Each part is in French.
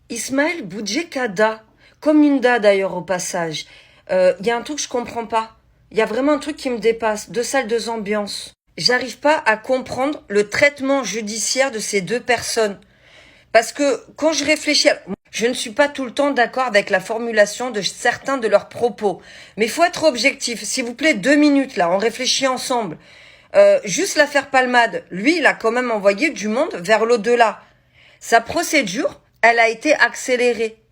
Ismaël Boudjekada, comme Inda d'ailleurs au passage, y a un truc que je comprends pas. Il y a vraiment un truc qui me dépasse. Deux salles, deux ambiances. J'arrive pas à comprendre le traitement judiciaire de ces deux personnes. Parce que quand je réfléchis, je ne suis pas tout le temps d'accord avec la formulation de certains de leurs propos. Mais il faut être objectif. S'il vous plaît, 2 minutes là, on réfléchit ensemble. Juste l'affaire Palmade, lui, il a quand même envoyé du monde vers l'au-delà. Sa procédure, elle a été accélérée.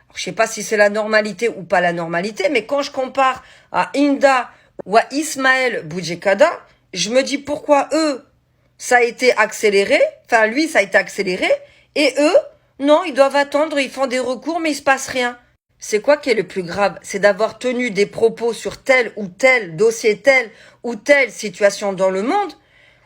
Alors, je sais pas si c'est la normalité ou pas la normalité, mais quand je compare à Inda ou à Ismaël Boudjekada, je me dis pourquoi eux, ça a été accéléré, enfin lui, ça a été accéléré, et eux, non, ils doivent attendre, ils font des recours, mais il se passe rien. C'est quoi qui est le plus grave? C'est d'avoir tenu des propos sur tel ou tel dossier, telle ou telle situation dans le monde,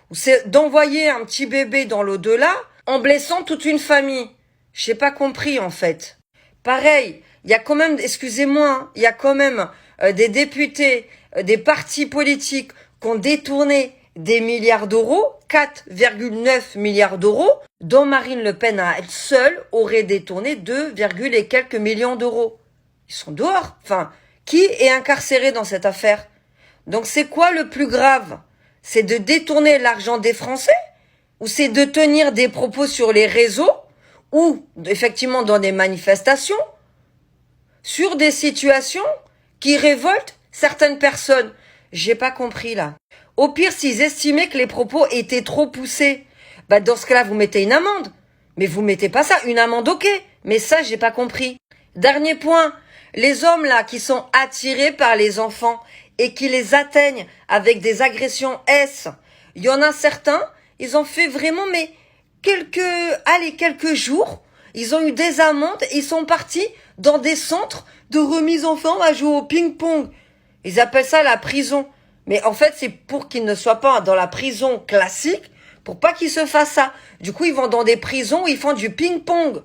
ou c'est d'envoyer un petit bébé dans l'au-delà en blessant toute une famille. J'ai pas compris en fait. Pareil, il y a quand même, excusez-moi, hein, il y a quand même des députés, des partis politiques qui ont détourné des milliards d'euros, 4,9 milliards d'euros, dont Marine Le Pen à elle seule aurait détourné 2, et quelques millions d'euros. Ils sont dehors. Enfin, qui est incarcéré dans cette affaire? Donc c'est quoi le plus grave? C'est de détourner l'argent des Français? Ou c'est de tenir des propos sur les réseaux ou effectivement dans des manifestations sur des situations qui révoltent certaines personnes? J'ai pas compris là. Au pire, s'ils estimaient que les propos étaient trop poussés, bah dans ce cas-là, vous mettez une amende. Mais vous mettez pas ça, une amende ok. Mais ça, j'ai pas compris. Dernier point, les hommes là qui sont attirés par les enfants et qui les atteignent avec des agressions S, il y en a certains, ils ont fait vraiment mais quelques jours, ils ont eu des amendes et ils sont partis dans des centres de remise en forme à jouer au ping-pong. Ils appellent ça la prison. Mais en fait, c'est pour qu'ils ne soient pas dans la prison classique, pour pas qu'ils se fassent ça. Du coup, ils vont dans des prisons où ils font du ping-pong.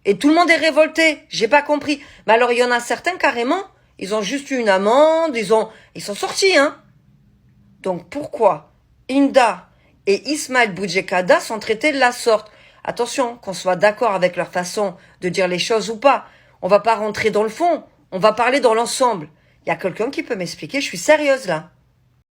Et tout le monde est révolté. J'ai pas compris. Mais alors, il y en a certains, carrément, ils ont juste eu une amende, ils sont sortis, hein. Donc, pourquoi Inda et Ismaël Boudjekada sont traités de la sorte? Attention, qu'on soit d'accord avec leur façon de dire les choses ou pas. On va pas rentrer dans le fond. On va parler dans l'ensemble. Il y a quelqu'un qui peut m'expliquer? Je suis sérieuse, là.